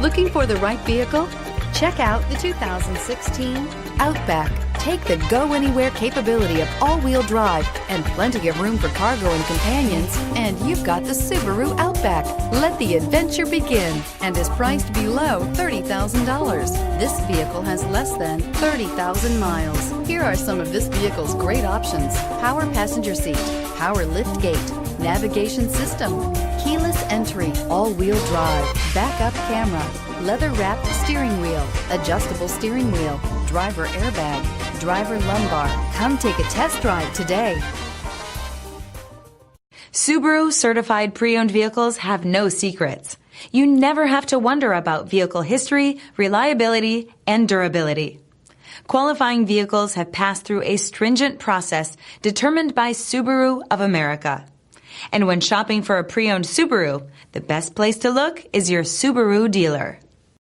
Looking for the right vehicle? Check out the 2016 Outback. Take the go-anywhere capability of all-wheel drive and plenty of room for cargo and companions, and you've got the Subaru Outback. Let the adventure begin, and is priced below $30,000. This vehicle has less than 30,000 miles. Here are some of this vehicle's great options: power passenger seat, power lift gate, navigation system, keyless entry, all-wheel drive, backup camera, leather-wrapped steering wheel, adjustable steering wheel, driver airbag, driver lumbar. Come take a test drive today. Subaru certified pre-owned vehicles have no secrets. You never have to wonder about vehicle history, reliability, and durability. Qualifying vehicles have passed through a stringent process determined by Subaru of America. And when shopping for a pre-owned Subaru, the best place to look is your Subaru dealer.